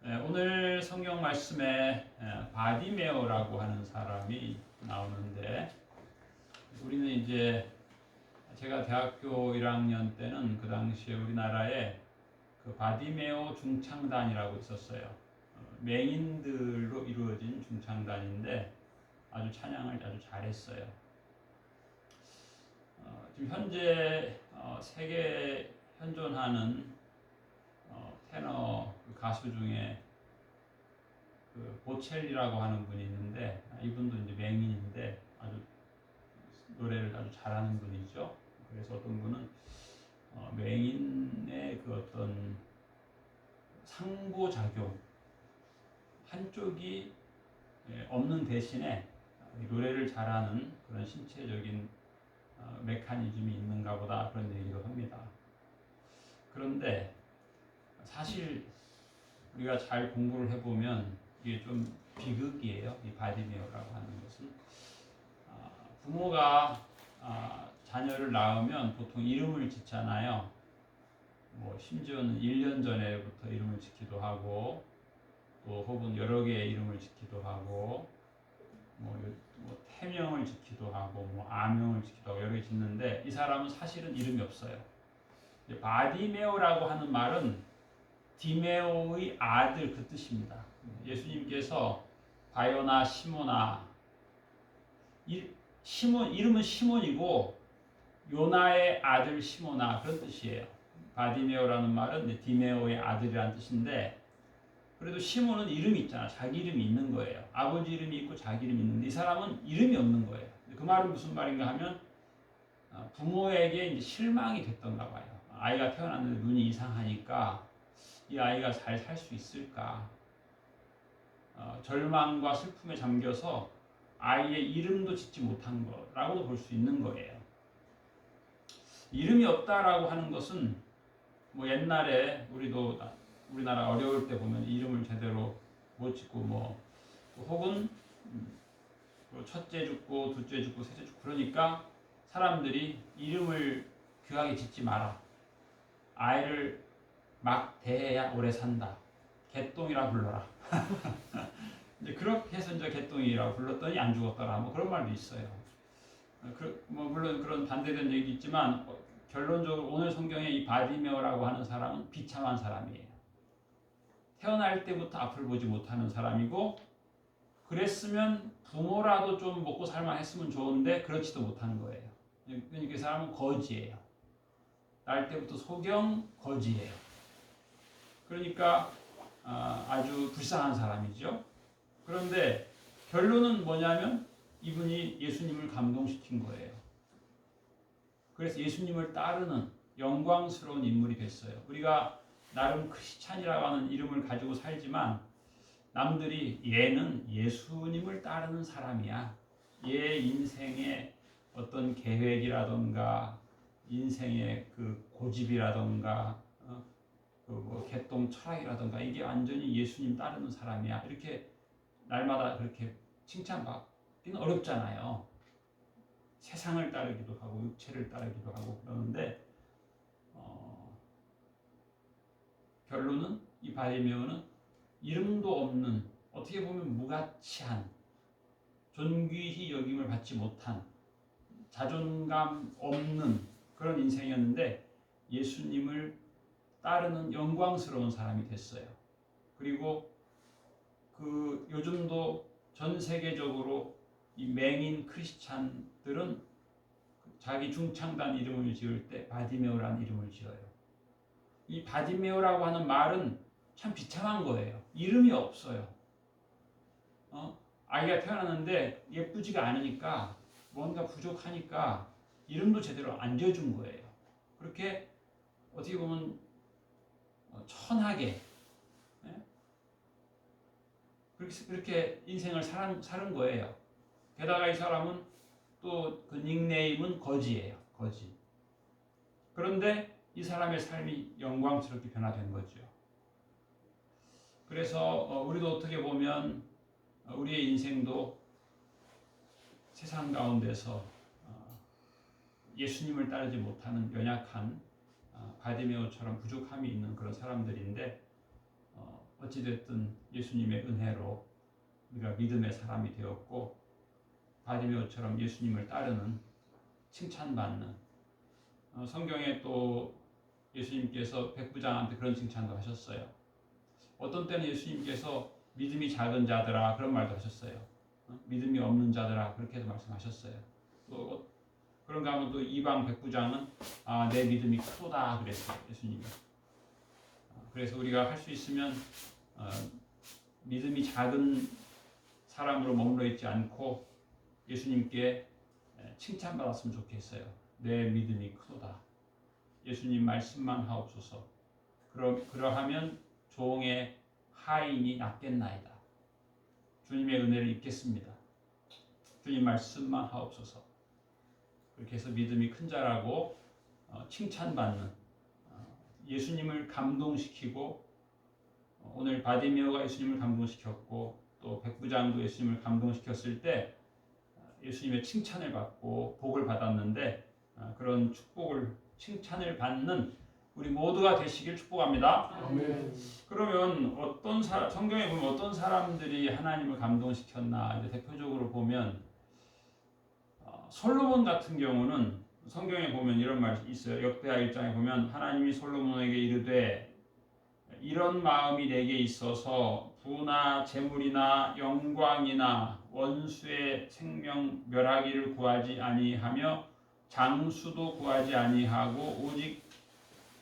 오늘 성경 말씀에 바디메오라고 하는 사람이 나오는데, 우리는 이제 제가 대학교 1학년 때는 그 당시에 우리나라에 그 바디메오 중창단이라고 있었어요. 맹인들로 이루어진 중창단인데 아주 찬양을 아주 잘했어요. 지금 현재 세계 현존하는 테너 가수 중에 그 보첼리라고 하는 분이 있는데, 이분도 이제 맹인인데 아주 노래를 아주 잘하는 분이죠. 그래서 어떤 분은 맹인의 그 어떤 상보작용, 한쪽이 없는 대신에 노래를 잘하는 그런 신체적인 메커니즘이 있는가 보다, 그런 얘기도 합니다. 그런데 사실 우리가 잘 공부를 해보면 이게 좀 비극이에요. 이 바디메오라고 하는 것은 부모가 자녀를 낳으면 보통 이름을 짓잖아요. 뭐 심지어는 1년 전에부터 이름을 짓기도 하고, 또 혹은 여러 개의 이름을 짓기도 하고, 뭐 태명을 짓기도 하고, 뭐 아명을 짓기도 하고 여러 개 짓는데, 이 사람은 사실은 이름이 없어요. 바디메오라고 하는 말은 디메오의 아들, 그 뜻입니다. 예수님께서 바요나 시모나, 이름은 시몬이고 요나의 아들 시모나, 그런 뜻이에요. 바디메오라는 말은 디메오의 아들이라는 뜻인데, 그래도 시몬은 이름이 있잖아. 자기 이름이 있는 거예요. 아버지 이름이 있고 자기 이름이 있는데 이 사람은 이름이 없는 거예요. 그 말은 무슨 말인가 하면 부모에게 이제 실망이 됐던가 봐요. 아이가 태어났는데 눈이 이상하니까 이 아이가 잘 살 수 있을까? 절망과 슬픔에 잠겨서 아이의 이름도 짓지 못한 거라고도 볼 수 있는 거예요. 이름이 없다라고 하는 것은 뭐 옛날에 우리도 우리나라 어려울 때 보면 이름을 제대로 못 짓고, 뭐 혹은 첫째 죽고 둘째 죽고 셋째 죽고 그러니까 사람들이 이름을 귀하게 짓지 마라. 아이를 막 대해야 오래 산다. 개똥이라 불러라. 이제 그렇게 해서 이제 개똥이라고 불렀더니 안 죽었더라. 뭐 그런 말도 있어요. 뭐 물론 그런 반대된 얘기 있지만 결론적으로 오늘 성경에 이 바디메오라고 하는 사람은 비참한 사람이에요. 태어날 때부터 앞을 보지 못하는 사람이고, 그랬으면 부모라도 좀 먹고 살만 했으면 좋은데 그렇지도 못하는 거예요. 그러니까 그 사람은 거지예요. 날 때부터 소경 거지예요. 그러니까 아주 불쌍한 사람이죠. 그런데 결론은 뭐냐면 이분이 예수님을 감동시킨 거예요. 그래서 예수님을 따르는 영광스러운 인물이 됐어요. 우리가 나름 크리스찬이라고 하는 이름을 가지고 살지만 남들이 얘는 예수님을 따르는 사람이야. 얘 인생의 어떤 계획이라던가 인생의 그 고집이라던가 뭐 개똥 철학이라던가 이게 완전히 예수님 따르는 사람이야. 이렇게 날마다 그렇게 칭찬받기는 어렵잖아요. 세상을 따르기도 하고 육체를 따르기도 하고 그러는데 결론은 이 바디메오는 이름도 없는, 어떻게 보면 무가치한, 존귀히 여김을 받지 못한, 자존감 없는 그런 인생이었는데 예수님을 따르는 영광스러운 사람이 됐어요. 그리고 그 요즘도 전 세계적으로 이 맹인 크리스찬들은 자기 중창단 이름을 지을 때 바디메오라는 이름을 지어요. 이 바디메오라고 하는 말은 참 비참한 거예요. 이름이 없어요. 아이가 태어났는데 예쁘지가 않으니까, 뭔가 부족하니까 이름도 제대로 안 지어준 거예요. 그렇게 어떻게 보면 천하게 그렇게 인생을 사는 거예요. 게다가 이 사람은 또 그 닉네임은 거지예요. 거지. 그런데 이 사람의 삶이 영광스럽게 변화된 거죠. 그래서 우리도 어떻게 보면 우리의 인생도 세상 가운데서 예수님을 따르지 못하는 연약한 바디메오처럼 부족함이 있는 그런 사람들인데, 어찌됐든 예수님의 은혜로 우리가 믿음의 사람이 되었고 바디메오처럼 예수님을 따르는 칭찬받는 성경에 또 예수님께서 백부장한테 그런 칭찬도 하셨어요. 어떤 때는 예수님께서 믿음이 작은 자들아 그런 말도 하셨어요. 믿음이 없는 자들아 그렇게도 말씀하셨어요. 또 그런가 하면 또 이방 백부장은 내 믿음이 크도다 그랬어요. 예수님이. 그래서 우리가 할 수 있으면 믿음이 작은 사람으로 머물러 있지 않고 예수님께 칭찬받았으면 좋겠어요. 내 믿음이 크도다. 예수님 말씀만 하옵소서. 그러하면 종의 하인이 낫겠나이다. 주님의 은혜를 입겠습니다. 주님 말씀만 하옵소서. 그렇게 해서 믿음이 큰 자라고 칭찬받는 예수님을 감동시키고 오늘 바디메오가 예수님을 감동시켰고 또 백부장도 예수님을 감동시켰을 때 예수님의 칭찬을 받고 복을 받았는데 그런 축복을 칭찬을 받는 우리 모두가 되시길 축복합니다. 아멘. 그러면 성경에 보면 어떤 사람들이 하나님을 감동시켰나 이제 대표적으로 보면 솔로몬 같은 경우는 성경에 보면 이런 말이 있어요. 역대하 1장에 보면 하나님이 솔로몬에게 이르되 이런 마음이 내게 있어서 부나 재물이나 영광이나 원수의 생명 멸하기를 구하지 아니하며 장수도 구하지 아니하고 오직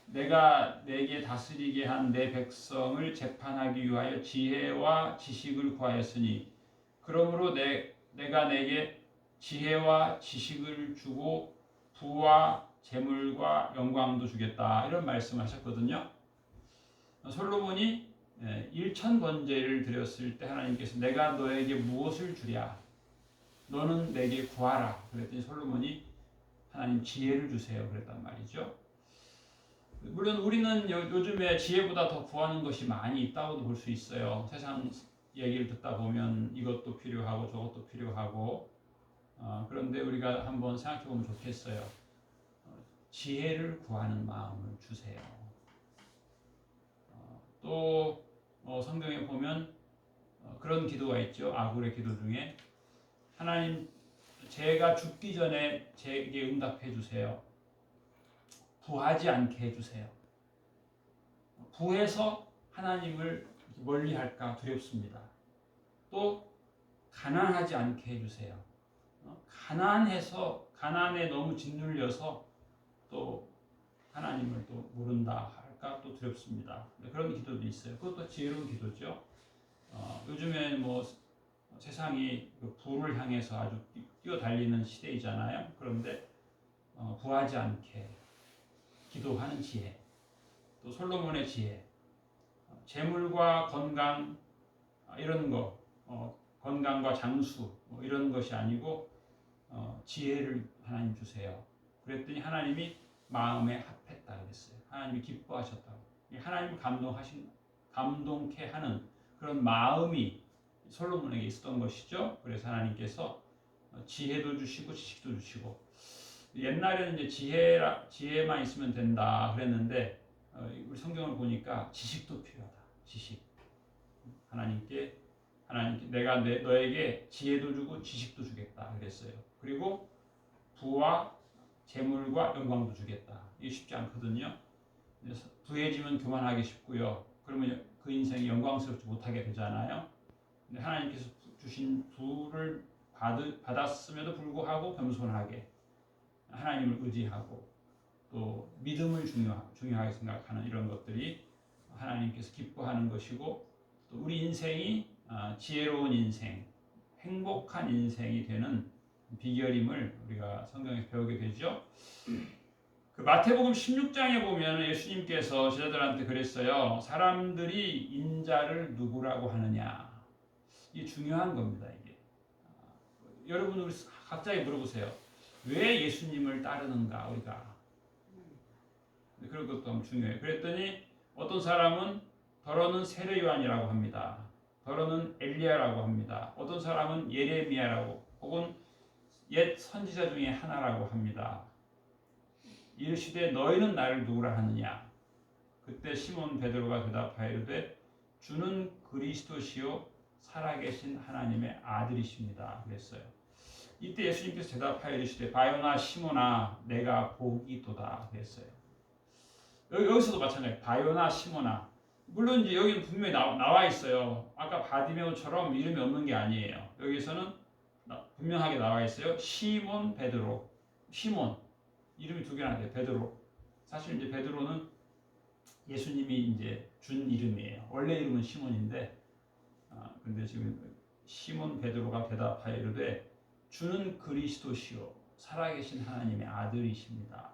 내가 내게 다스리게 한 내 백성을 재판하기 위하여 지혜와 지식을 구하였으니 그러므로 내가 내게 지혜와 지식을 주고 부와 재물과 영광도 주겠다 이런 말씀하셨거든요. 솔로몬이 일천 번제를 드렸을 때 하나님께서 내가 너에게 무엇을 주랴 너는 내게 구하라 그랬더니 솔로몬이 하나님 지혜를 주세요 그랬단 말이죠. 물론 우리는 요즘에 지혜보다 더 구하는 것이 많이 있다고도 볼 수 있어요. 세상 얘기를 듣다 보면 이것도 필요하고 저것도 필요하고 그런데 우리가 한번 생각해 보면 좋겠어요. 지혜를 구하는 마음을 주세요. 또 성경에 보면 그런 기도가 있죠. 아굴의 기도 중에 하나님 제가 죽기 전에 제게 응답해 주세요. 부하지 않게 해주세요. 부해서 하나님을 멀리할까 두렵습니다. 또 가난하지 않게 해주세요. 가난에 너무 짓눌려서 또 하나님을 또 모른다 할까 또 두렵습니다. 그런 기도도 있어요. 그것도 지혜로운 기도죠. 요즘에 뭐 세상이 부를 향해서 아주 뛰어달리는 시대이잖아요. 그런데 부하지 않게 기도하는 지혜, 또 솔로몬의 지혜, 재물과 건강 이런 거, 건강과 장수 이런 것이 아니고 지혜를 하나님 주세요. 그랬더니 하나님이 마음에 합했다 그랬어요. 하나님이 기뻐하셨다고. 하나님을 감동케 하는 그런 마음이 솔로몬에게 있었던 것이죠. 그래서 하나님께서 지혜도 주시고 지식도 주시고. 옛날에는 이제 지혜만 있으면 된다 그랬는데 우리 성경을 보니까 지식도 필요하다. 지식. 하나님께 내가 너에게 지혜도 주고 지식도 주겠다 그랬어요. 그리고 부와 재물과 영광도 주겠다. 이게 쉽지 않거든요. 부해지면 교만하기 쉽고요. 그러면 그 인생이 영광스럽지 못하게 되잖아요. 근데 하나님께서 주신 부를 받았음에도 불구하고 겸손하게 하나님을 의지하고 또 믿음을 중요하게 생각하는 이런 것들이 하나님께서 기뻐하는 것이고 또 우리 인생이 지혜로운 인생, 행복한 인생이 되는 비결임을 우리가 성경에서 배우게 되죠. 그 마태복음 16장에 보면 예수님께서 제자들한테 그랬어요. 사람들이 인자를 누구라고 하느냐. 이게 중요한 겁니다. 이게 여러분 우리 각자에 물어보세요. 왜 예수님을 따르는가 우리가 그런 것도 너무 중요해요. 그랬더니 어떤 사람은 더러는 세례 요한이라고 합니다. 더러는 엘리야라고 합니다. 어떤 사람은 예레미야라고 혹은 옛 선지자 중에 하나라고 합니다. 이르시되 너희는 나를 누구라 하느냐. 그때 시몬 베드로가 대답하여 이르되 주는 그리스도시요 살아계신 하나님의 아들이십니다. 그랬어요. 이때 예수님께서 대답하여 이르시되 바요나 시몬아 내가 복이 있도다 그랬어요. 여기서도 마찬가지. 바요나 시몬아. 물론 이제 여기는 분명히 나와 있어요. 아까 바디메오처럼 이름이 없는 게 아니에요. 여기서는 분명하게 나와 있어요. 시몬 베드로. 시몬. 이름이 두 개나 돼요. 베드로. 사실 이제 베드로는 예수님이 이제 준 이름이에요. 원래 이름은 시몬인데, 근데 지금 시몬 베드로가 대답하여 이르되 주는 그리스도시요 살아계신 하나님의 아들이십니다.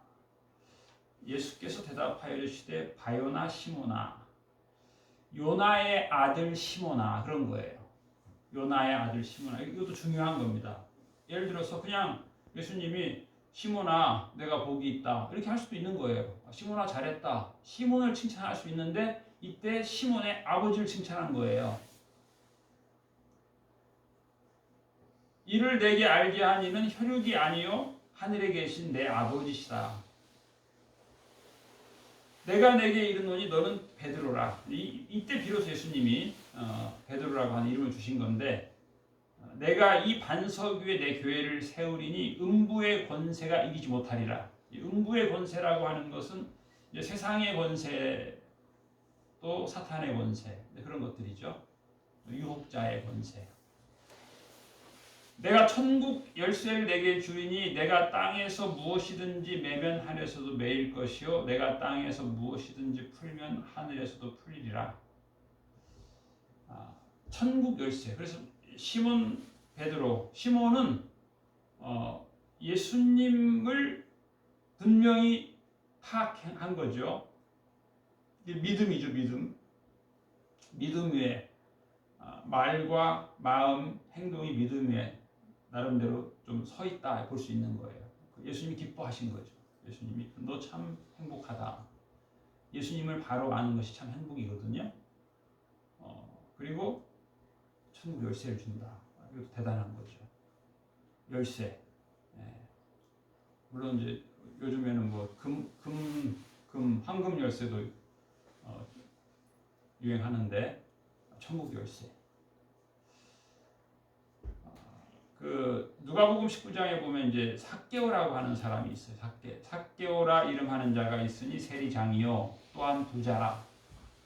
예수께서 대답하여 이르시되 바요나 시몬아 요나의 아들 시몬아 그런 거예요. 요나의 아들 시몬아 이것도 중요한 겁니다. 예를 들어서 그냥 예수님이 시몬아 내가 복이 있다 이렇게 할 수도 있는 거예요. 시몬아 잘했다. 시몬을 칭찬할 수 있는데 이때 시몬의 아버지를 칭찬한 거예요. 이를 내게 알게 한 이는 혈육이 아니요 하늘에 계신 내 아버지시다. 내가 내게 이르노니 너는 베드로라. 이때 비로소 예수님이 베드로라고 하는 이름을 주신 건데 내가 이 반석 위에 내 교회를 세우리니 음부의 권세가 이기지 못하리라. 음부의 권세라고 하는 것은 이제 세상의 권세 또 사탄의 권세 그런 것들이죠. 유혹자의 권세. 내가 천국 열쇠를 내게 주리니 내가 땅에서 무엇이든지 매면 하늘에서도 매일 것이요 내가 땅에서 무엇이든지 풀면 하늘에서도 풀리리라. 천국 열쇠. 그래서 시몬 베드로 시몬은 예수님을 분명히 파악한 거죠. 믿음이죠. 믿음 위에 말과 마음 행동이 믿음 위에 나름대로 좀 서 있다 볼 수 있는 거예요. 예수님이 기뻐하신 거죠. 예수님이 너 참 행복하다. 예수님을 바로 아는 것이 참 행복이거든요. 그리고 천국 열쇠를 준다. 이것도 대단한 거죠. 열쇠. 물론 이제 요즘에는 뭐 황금 열쇠도 유행하는데 천국 열쇠. 그 누가복음 19장에 보면 이제 삭개오라고 하는 사람이 있어요. 삭개오라 이름하는 자가 있으니 세리장이요 또한 부자라.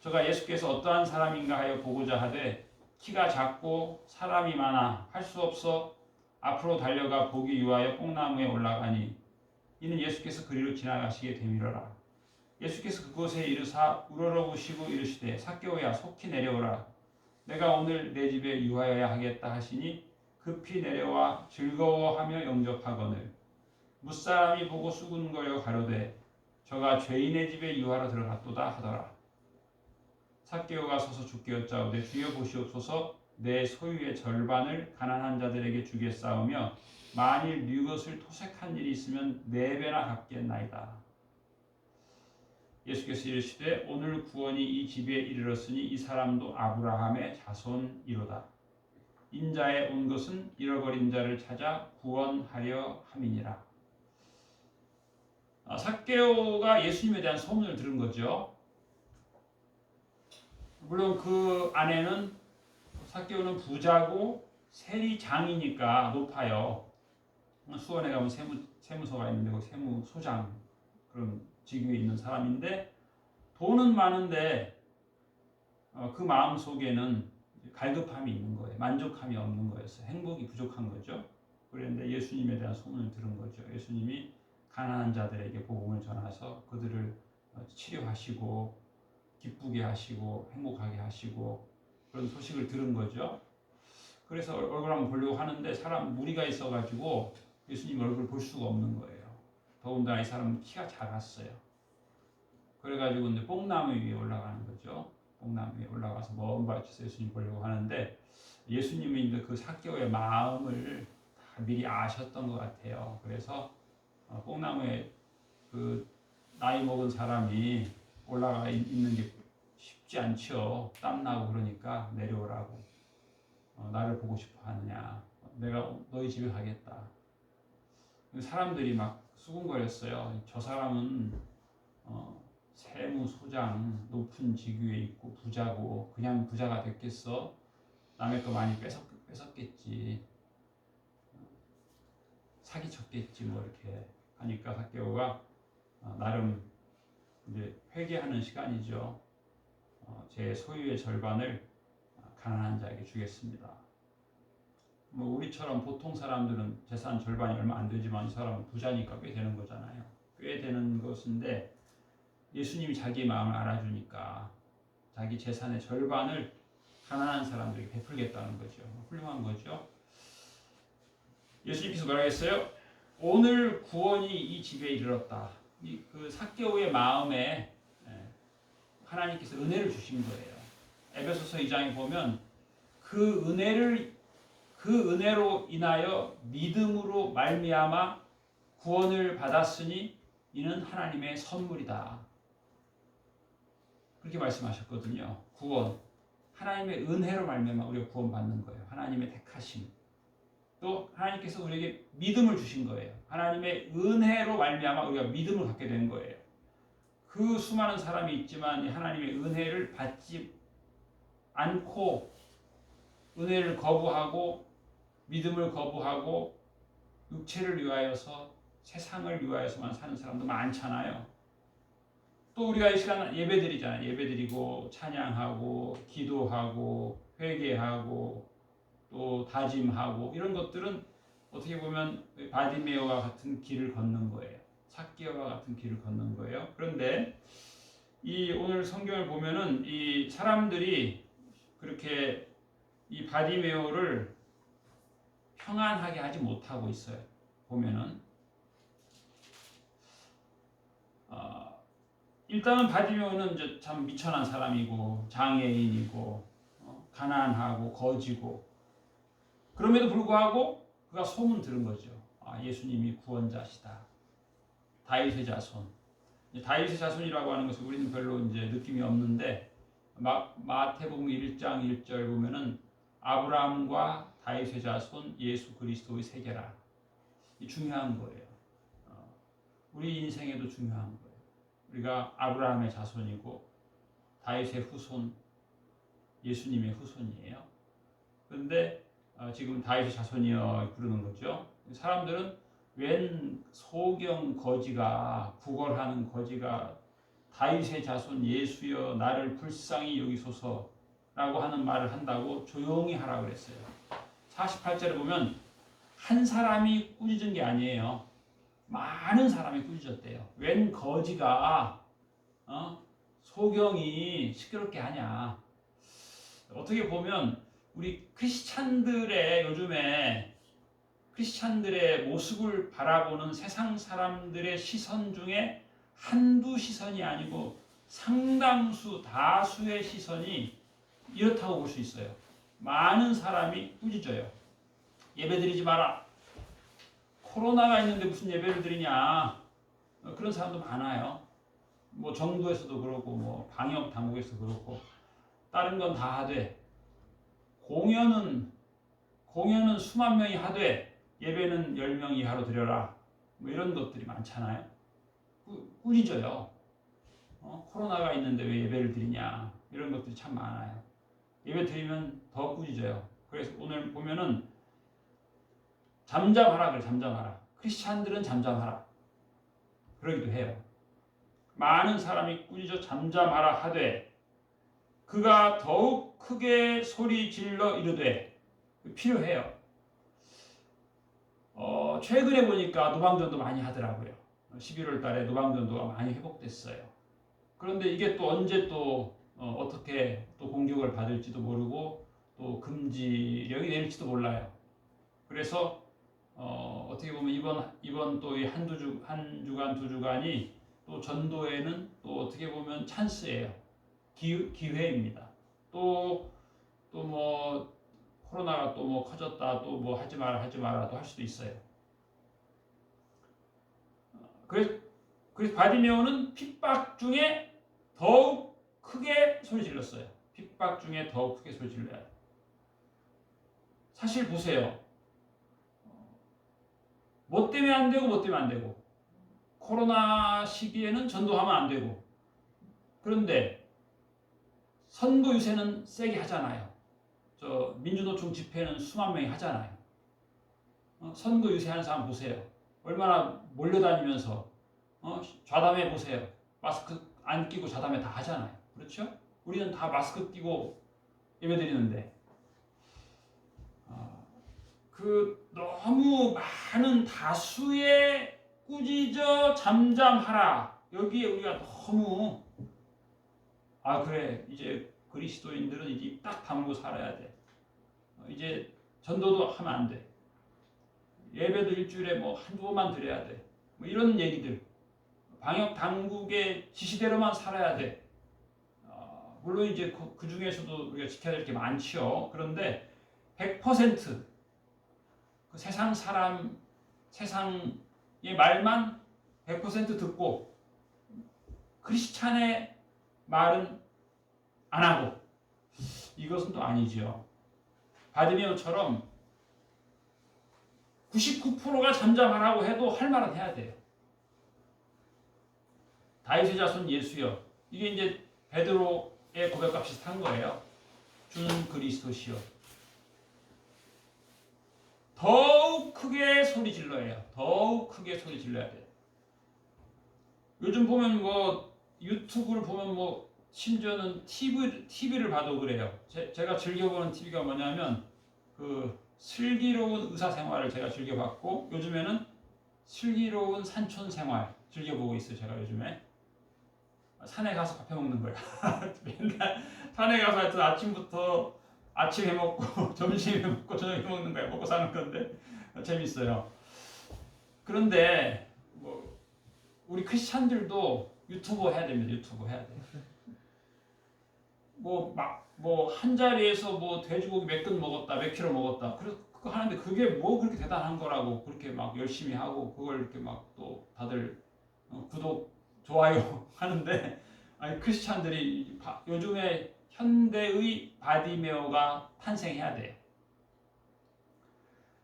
저가 예수께서 어떠한 사람인가 하여 보고자 하되 키가 작고 사람이 많아 할 수 없어 앞으로 달려가 보기 위하여 뽕나무에 올라가니 이는 예수께서 그리로 지나가시게 되밀어라. 예수께서 그곳에 이르사 우러러보시고 이르시되 삭개오야 속히 내려오라. 내가 오늘 내 집에 유하여야 하겠다 하시니 급히 내려와 즐거워하며 영접하거늘 무사람이 보고 수군거려 가로되 저가 죄인의 집에 유하러 들어갔도다 하더라. 삭개오가 서서 주께 여짜오되 주여 보시옵소서 내 소유의 절반을 가난한 자들에게 주겠사오며 만일 네 것을 토색한 일이 있으면 4배나 갚겠나이다. 예수께서 이르시되 오늘 구원이 이 집에 이르렀으니 이 사람도 아브라함의 자손이로다. 인자에 온 것은 잃어버린 자를 찾아 구원하려 함이니라. 삭개오가 예수님에 대한 소문을 들은 거죠. 물론 그 안에는 삭개오는 부자고 세리장이니까 높아요. 수원에 가면 세무서가 있는데 그 세무소장 그런 직위에 있는 사람인데 돈은 많은데 그 마음 속에는 갈급함이 있는 거예요. 만족함이 없는 거였어요. 행복이 부족한 거죠. 그런데 예수님에 대한 소문을 들은 거죠. 예수님이 가난한 자들에게 복음을 전하서 그들을 치료하시고 기쁘게 하시고 행복하게 하시고 그런 소식을 들은 거죠. 그래서 얼굴 한번 보려고 하는데 무리가 있어가지고 예수님 얼굴을 볼 수가 없는 거예요. 더군다나 이 사람은 키가 작았어요. 그래가지고 이제 뽕나무 위에 올라가는 거죠. 뽕나무 위에 올라가서 먼 발치에서 예수님 보려고 하는데 예수님이 이제 그 삭개오의 마음을 다 미리 아셨던 것 같아요. 그래서 뽕나무에 그 나이 먹은 사람이 올라가 있는 게 쉽지 않죠. 땀나고 그러니까 내려오라고. 나를 보고 싶어 하느냐. 내가 너희 집에 가겠다. 사람들이 막 수군거렸어요. 저 사람은 세무소장 높은 직위에 있고 부자고 그냥 부자가 됐겠어? 남의 거 많이 뺏었겠지. 사기쳤겠지 뭐 이렇게 하니까 삭개오가 나름 이제 회개하는 시간이죠. 제 소유의 절반을 가난한 자에게 주겠습니다. 뭐 우리처럼 보통 사람들은 재산 절반이 얼마 안 되지만 이 사람은 부자니까 꽤 되는 거잖아요. 꽤 되는 것인데 예수님이 자기 마음을 알아주니까 자기 재산의 절반을 가난한 사람들에게 베풀겠다는 거죠. 훌륭한 거죠. 예수님께서 뭐라고 했어요? 오늘 구원이 이 집에 이르렀다. 그 삭개오의 마음에 하나님께서 은혜를 주신 거예요. 에베소서 2장에 보면 그 은혜로 인하여 믿음으로 말미암아 구원을 받았으니 이는 하나님의 선물이다. 그렇게 말씀하셨거든요. 구원, 하나님의 은혜로 말미암아 우리가 구원받는 거예요. 하나님의 택하심. 또 하나님께서 우리에게 믿음을 주신 거예요. 하나님의 은혜로 말미암아 우리가 믿음을 갖게 된 거예요. 그 수많은 사람이 있지만 하나님의 은혜를 받지 않고 은혜를 거부하고 믿음을 거부하고 육체를 위하여서 세상을 위하여서만 사는 사람도 많잖아요. 또 우리가 이 시간 예배드리잖아요. 예배드리고 찬양하고 기도하고 회개하고 또 다짐하고 이런 것들은 어떻게 보면 바디메오와 같은 길을 걷는 거예요. 삭개오와 같은 길을 걷는 거예요. 그런데 이 오늘 성경을 보면은 이 사람들이 그렇게 이 바디메오를 평안하게 하지 못하고 있어요. 보면은 일단은 바디메오는 이제 참 미천한 사람이고 장애인이고 가난하고 거지고 그럼에도 불구하고 그가 소문 들은 거죠. 예수님이 구원자시다. 다윗의 자손. 다윗의 자손이라고 하는 것은 우리는 별로 이제 느낌이 없는데 마태복음 1장 1절 보면은 아브라함과 다윗의 자손 예수 그리스도의 세계라. 이 중요한 거예요. 우리 인생에도 중요한 거예요. 우리가 아브라함의 자손이고 다윗의 후손, 예수님의 후손이에요. 그런데 지금 다윗의 자손이여 부르는 거죠. 사람들은 웬 소경 거지가 구걸하는 거지가 다윗의 자손 예수여 나를 불쌍히 여기소서라고 하는 말을 한다고 조용히 하라고 그랬어요. 48절에 보면 한 사람이 꾸짖은 게 아니에요. 많은 사람이 꾸짖었대요. 웬 거지가 소경이 시끄럽게 하냐. 어떻게 보면 우리 크리스찬들의 요즘에 크리스찬들의 모습을 바라보는 세상 사람들의 시선 중에 한두 시선이 아니고 상당수 다수의 시선이 이렇다고 볼 수 있어요. 많은 사람이 꾸짖어요. 예배드리지 마라. 코로나가 있는데 무슨 예배를 드리냐. 그런 사람도 많아요. 뭐 정부에서도 그렇고 뭐 방역 당국에서도 그렇고 다른 건 다 하되 공연은 수만 명이 하되 예배는 10명 이하로 드려라. 뭐 이런 것들이 많잖아요. 꾸짖어요. 코로나가 있는데 왜 예배를 드리냐. 이런 것들이 참 많아요. 예배 드리면 더 꾸짖어요. 그래서 오늘 보면은 잠잠하라 그래. 잠잠하라. 크리스찬들은 잠잠하라. 그러기도 해요. 많은 사람이 꾸짖어 잠잠하라 하되 그가 더욱 크게 소리 질러 이르되 필요해요. 최근에 보니까 노방전도 많이 하더라고요. 11월 달에 노방전도가 많이 회복됐어요. 그런데 이게 또 언제 또 어떻게 또 공격을 받을지도 모르고 또 금지령이 내릴지도 몰라요. 그래서 어떻게 보면 이번 또 한 주간 두 주간이 또 전도에는 또 어떻게 보면 찬스예요. 기회입니다. 또 뭐 코로나가 또 뭐 커졌다 또 뭐 하지 마라 또 할 수도 있어요. 그래서 바디메오는 핍박 중에 더욱 크게 소리 질렀어요. 핍박 중에 더욱 크게 소리 질러야 돼요. 사실 보세요. 뭐 때문에 안 되고 코로나 시기에는 전도하면 안 되고 그런데 선거 유세는 세게 하잖아요. 저 민주노총 집회는 수만 명이 하잖아요. 선거 유세하는 사람 보세요. 얼마나 몰려다니면서 좌담회 보세요. 마스크 안 끼고 좌담회 다 하잖아요. 그렇죠? 우리는 다 마스크 끼고 예배드리는데 그 너무 많은 다수의 꾸짖어 잠잠하라. 여기에 우리가 너무 그래 이제 그리스도인들은 이제 입 딱 다물고 살아야 돼. 이제 전도도 하면 안 돼. 예배도 일주일에 뭐 한두 번만 드려야 돼. 뭐 이런 얘기들. 방역 당국의 지시대로만 살아야 돼. 물론 이제 그 중에서도 우리가 지켜야 될 게 많지요. 그런데 100% 그 세상 사람, 세상의 말만 100% 듣고 크리스찬의 말은 안 하고, 이것은 또 아니죠. 바디메오처럼 99%가 잠잠하라고 해도 할 말은 해야 돼요. 다윗의 자손 예수여. 이게 이제 베드로의 고백과 비슷한 거예요. 주는 그리스도시여. 더욱 크게 소리 질러야. 더욱 크게 소리 질러야 돼요. 요즘 보면 뭐 유튜브를 보면 뭐 심지어는 TV를 봐도 그래요. 제가 즐겨보는 TV가 뭐냐면 그 슬기로운 의사생활을 제가 즐겨봤고, 요즘에는 슬기로운 산촌생활 즐겨보고 있어요. 제가 요즘에 산에 가서 밥 해먹는 거야. 맨날 산에 가서 하여튼 아침부터 아침 해먹고 점심 해먹고 저녁 해먹는 거야. 먹고 사는 건데 재밌어요. 그런데 뭐 우리 크리스찬들도 유튜버 해야 됩니다. 유튜버 해야 돼. 뭐 한 자리에서 뭐 돼지고기 몇 근 먹었다, 몇 킬로 먹었다. 그래서 그거 하는데 그게 뭐 그렇게 대단한 거라고 그렇게 막 열심히 하고 그걸 이렇게 막 또 다들 구독, 좋아요 하는데, 아니 크리스찬들이 요즘에 현대의 바디메오가 탄생해야 돼요.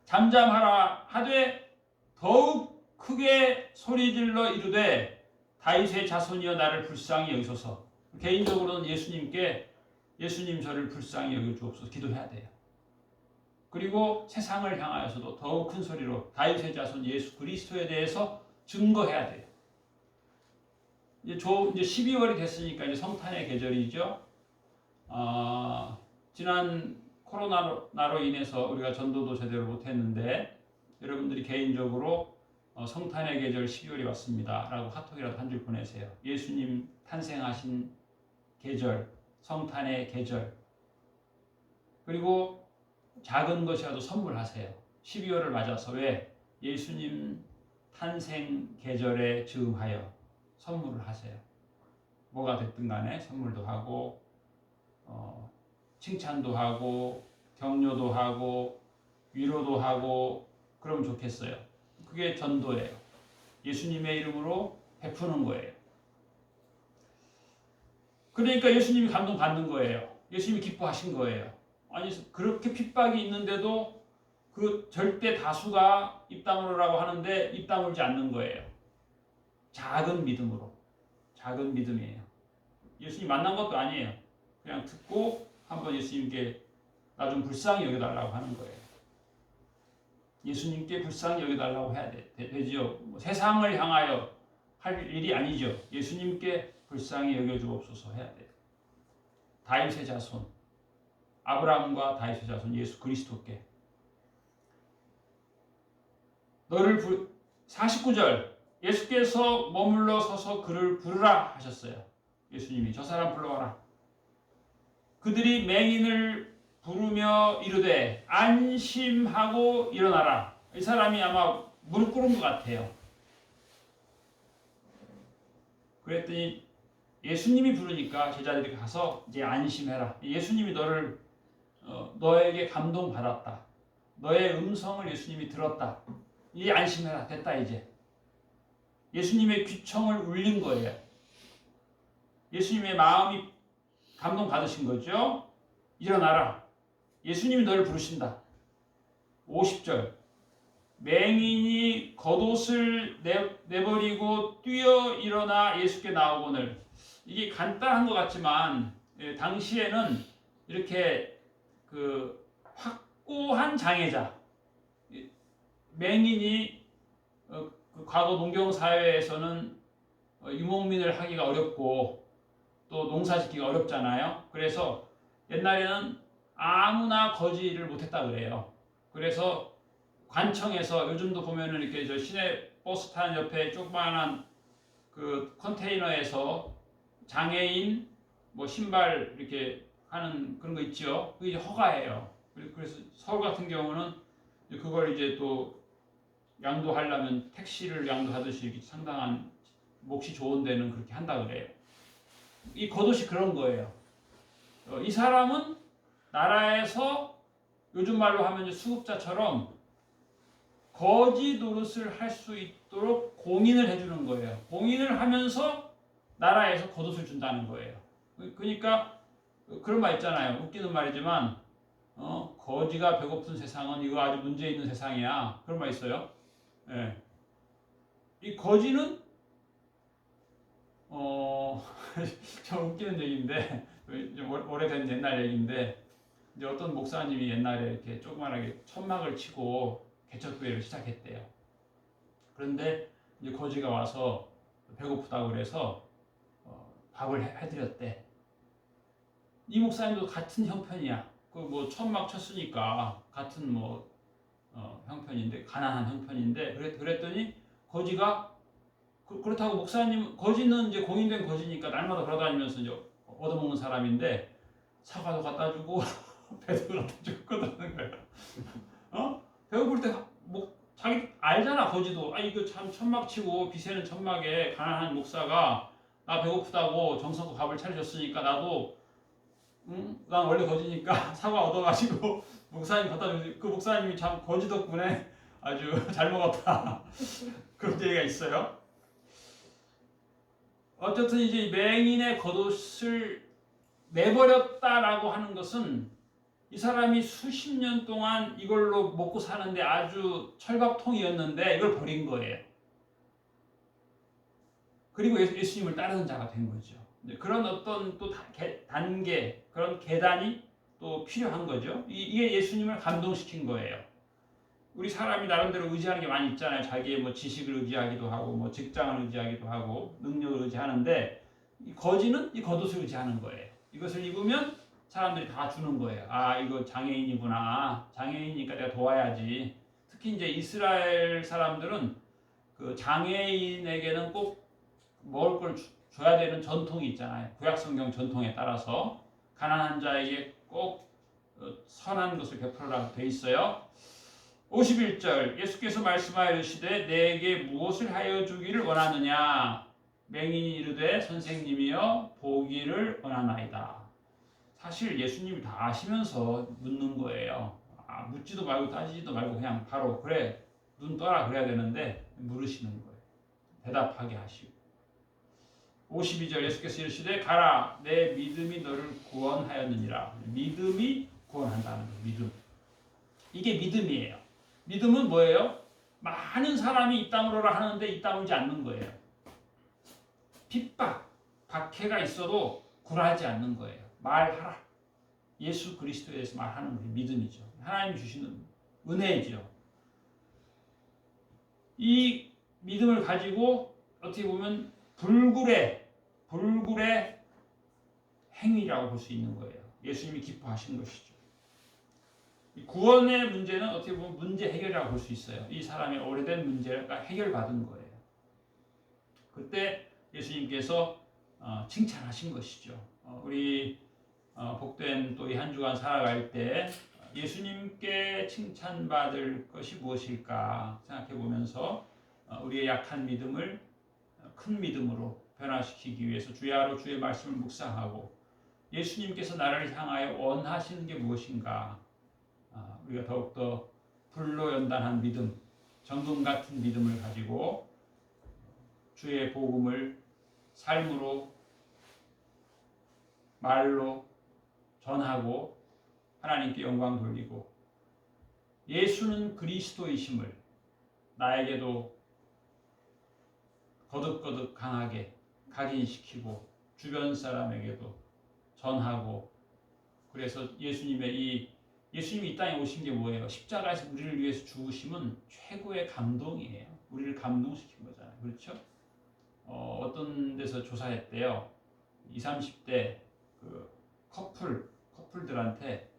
잠잠하라 하되 더욱 크게 소리질러 이르되 다윗의 자손이여 나를 불쌍히 여기소서. 개인적으로는 예수님 저를 불쌍히 여겨주옵소서 기도해야 돼요. 그리고 세상을 향하여서도 더욱 큰 소리로 다윗의 자손 예수 그리스도에 대해서 증거해야 돼요. 이제 12월이 됐으니까 이제 성탄의 계절이죠. 지난 코로나로 인해서 우리가 전도도 제대로 못했는데 여러분들이 개인적으로 성탄의 계절 12월이 왔습니다 라고 카톡이라도 한 줄 보내세요. 예수님 탄생하신 계절, 성탄의 계절. 그리고 작은 것이라도 선물하세요. 12월을 맞아서 왜? 예수님 탄생 계절에 즈음하여 선물을 하세요. 뭐가 됐든 간에 선물도 하고 칭찬도 하고 격려도 하고 위로도 하고 그러면 좋겠어요. 그게 전도예요. 예수님의 이름으로 베푸는 거예요. 그러니까 예수님이 감동받는 거예요. 예수님이 기뻐하신 거예요. 아니 그렇게 핍박이 있는데도 그 절대 다수가 입 다물으라고 하는데 입 다물지 않는 거예요. 작은 믿음으로. 작은 믿음이에요. 예수님 만난 것도 아니에요. 그냥 듣고 한번 예수님께 나 좀 불쌍히 여겨달라고 하는 거예요. 예수님께 불쌍히 여겨달라고 해야 되지요. 세상을 향하여 할 일이 아니죠. 예수님께 불쌍히 여겨주옵소서 해야 돼요. 다윗의 자손, 아브라함과 다윗의 자손 예수 그리스도께. 너를 49절 예수께서 머물러 서서 그를 부르라 하셨어요. 예수님이 저 사람 불러와라. 그들이 맹인을 부르며 이르되 안심하고 일어나라. 이 사람이 아마 무릎 꿇은 것 같아요. 그랬더니 예수님이 부르니까 제자들이 가서 이제 안심해라. 예수님이 너에게 감동받았다. 너의 음성을 예수님이 들었다. 이제 안심해라. 됐다 이제. 예수님의 귀청을 울린 거예요. 예수님의 마음이 감동받으신 거죠. 일어나라. 예수님이 너를 부르신다. 50절 맹인이 겉옷을 내버리고 뛰어 일어나 예수께 나오거늘. 이게 간단한 것 같지만 당시에는 이렇게 그 확고한 장애자, 맹인이 그 과거 농경 사회에서는 유목민을 하기가 어렵고 또 농사짓기가 어렵잖아요. 그래서 옛날에는 아무나 거지를 못했다 그래요. 그래서 관청에서 요즘도 보면은 이렇게 저 시내 버스 타는 옆에 조그마한 그 컨테이너에서 장애인 뭐 신발 이렇게 하는 그런 거 있죠. 그게 이제 허가예요. 그래서 서울 같은 경우는 그걸 이제 또 양도하려면 택시를 양도하듯이 상당한 몫이 좋은 데는 그렇게 한다 그래요. 이 겉옷이 그런 거예요. 이 사람은 나라에서 요즘 말로 하면 수급자처럼 거지 노릇을 할 수 있도록 공인을 해주는 거예요. 공인을 하면서 나라에서 겉옷을 준다는 거예요. 그러니까 그런 말 있잖아요. 웃기는 말이지만 거지가 배고픈 세상은 이거 아주 문제 있는 세상이야. 그런 말 있어요. 예. 이 거지는 좀 웃기는 얘기인데 좀 오래된 옛날 얘기인데 이제 어떤 목사님이 옛날에 이렇게 조그만하게 천막을 치고 개척교회를 시작했대요. 그런데 이제 거지가 와서 배고프다고 그래서 밥을 해드렸대. 이 목사님도 같은 형편이야. 그 뭐 천막 쳤으니까 같은 뭐 형편인데 가난한 형편인데 그랬더니 거지가 그렇다고 목사님 거지는 이제 공인된 거지니까 날마다 돌아다니면서 이제 얻어먹는 사람인데 사과도 갖다 주고 배도 갖다 주고 그러는 거예요. 배고플 때 뭐 자기 알잖아 거지도 이거 참 천막 치고 비세는 천막에 가난한 목사가 나 배고프다고 정성껏 밥을 차려줬으니까 나도 난 원래 거지니까 사과 얻어가지고 목사님 갖다 주고 그 목사님이 참 거지 덕분에 아주 잘 먹었다 그런 얘기가 있어요. 어쨌든 이제 맹인의 겉옷을 내버렸다라고 하는 것은 이 사람이 수십 년 동안 이걸로 먹고 사는데 아주 철밥통이었는데 이걸 버린 거예요. 그리고 예수님을 따르는 자가 된 거죠. 그런 어떤 또 단계, 그런 계단이 또 필요한 거죠. 이게 예수님을 감동시킨 거예요. 우리 사람이 나름대로 의지하는 게 많이 있잖아요. 자기의 뭐 지식을 의지하기도 하고, 뭐 직장을 의지하기도 하고, 능력을 의지하는데, 이 거지는 이 겉옷을 의지하는 거예요. 이것을 입으면 사람들이 다 주는 거예요. 이거 장애인이구나. 장애인이니까 내가 도와야지. 특히 이제 이스라엘 사람들은 그 장애인에게는 꼭 먹을 걸 줘야 되는 전통이 있잖아요. 구약성경 전통에 따라서 가난한 자에게 꼭 선한 것을 베풀으라고 돼 있어요. 51절 예수께서 말씀하여 이르시되 내게 무엇을 하여 주기를 원하느냐 맹인이 이르되 선생님이여 보기를 원하나이다. 사실 예수님이 다 아시면서 묻는 거예요. 묻지도 말고 따지지도 말고 그냥 바로 그래 눈 떠라 그래야 되는데 물으시는 거예요. 대답하게 하시고 52절 예수께서 이르시되 가라 내 믿음이 너를 구원하였느니라. 믿음이 구원한다는 거예요. 믿음. 이게 믿음이에요. 믿음은 뭐예요? 많은 사람이 이 땅으로 오라 하는데 이 땅 오지 않는 거예요. 핍박, 박해가 있어도 굴하지 않는 거예요. 말하라. 예수 그리스도에 대해서 말하는 게 믿음이죠. 하나님 주시는 은혜죠. 이 믿음을 가지고 어떻게 보면 불굴의 행위라고 볼 수 있는 거예요. 예수님이 기뻐하신 것이죠. 구원의 문제는 어떻게 보면 문제 해결이라고 볼 수 있어요. 이 사람의 오래된 문제가 해결받은 거예요. 그때 예수님께서 칭찬하신 것이죠. 우리 복된 또 이 한 주간 살아갈 때 예수님께 칭찬받을 것이 무엇일까 생각해 보면서 우리의 약한 믿음을 큰 믿음으로 변화시키기 위해서 주야로 주의 말씀을 묵상하고 예수님께서 나를 향하여 원하시는 게 무엇인가 우리가 더욱더 불로 연단한 믿음, 정금 같은 믿음을 가지고 주의 복음을 삶으로 말로 전하고 하나님께 영광 돌리고 예수는 그리스도이심을 나에게도 거듭거듭 강하게 각인시키고 주변 사람에게도 전하고, 그래서 예수님이 이 땅에 오신 게 뭐예요? 십자가에서 우리를 위해서 죽으심은 최고의 감동이에요. 우리를 감동시킨 거잖아요. 그렇죠? 어떤 데서 조사했대요. 20, 30대 그 커플들한테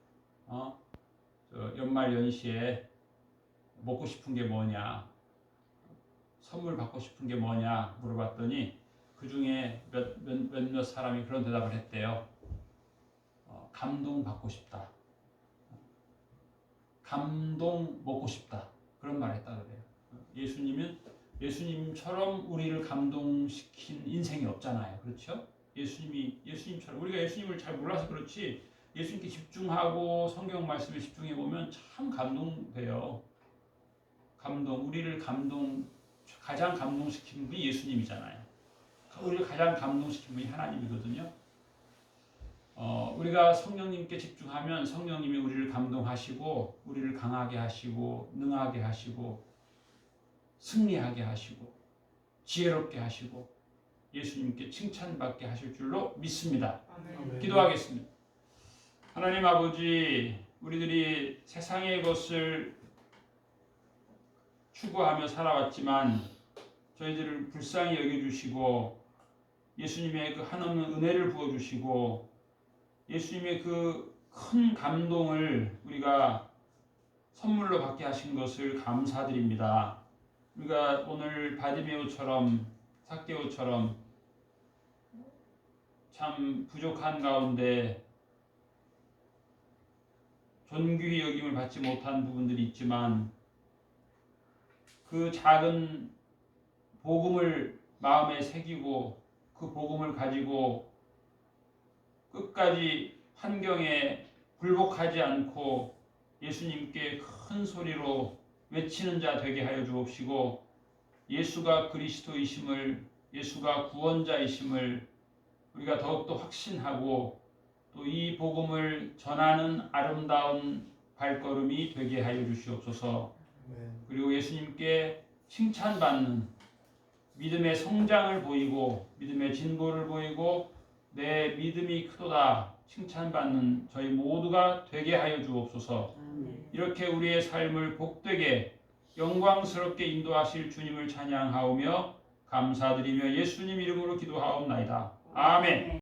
연말 연시에 먹고 싶은 게 뭐냐, 선물 받고 싶은 게 뭐냐 물어봤더니 그 중에 몇몇 사람이 그런 대답을 했대요. 감동 받고 싶다. 감동 먹고 싶다. 그런 말을 했다 그래요. 예수님처럼 우리를 감동시킨 인생이 없잖아요. 그렇죠? 예수님처럼, 우리가 예수님을 잘 몰라서 그렇지, 예수님께 집중하고 성경 말씀에 집중해 보면 참 감동돼요. 우리를 가장 감동시킨 분이 예수님이잖아요. 우리를 가장 감동시킨 분이 하나님이거든요. 우리가 성령님께 집중하면 성령님이 우리를 감동하시고, 우리를 강하게 하시고, 능하게 하시고, 승리하게 하시고, 지혜롭게 하시고, 예수님께 칭찬받게 하실 줄로 믿습니다. 아멘. 기도하겠습니다. 하나님 아버지, 우리들이 세상의 것을 추구하며 살아왔지만 저희들을 불쌍히 여겨주시고, 예수님의 그 한없는 은혜를 부어주시고, 예수님의 그 큰 감동을 우리가 선물로 받게 하신 것을 감사드립니다. 우리가 오늘 바디메오처럼, 삭개오처럼 참 부족한 가운데 존귀히 여김을 받지 못한 부분들이 있지만, 그 작은 복음을 마음에 새기고 그 복음을 가지고 끝까지 환경에 굴복하지 않고 예수님께 큰 소리로 외치는 자 되게 하여 주옵시고, 예수가 그리스도이심을, 예수가 구원자이심을 우리가 더욱더 확신하고, 또 이 복음을 전하는 아름다운 발걸음이 되게 하여 주시옵소서. 그리고 예수님께 칭찬받는 믿음의 성장을 보이고, 믿음의 진보를 보이고, 내 믿음이 크도다 칭찬받는 저희 모두가 되게 하여 주옵소서. 이렇게 우리의 삶을 복되게 영광스럽게 인도하실 주님을 찬양하오며 감사드리며 예수님 이름으로 기도하옵나이다. 아멘.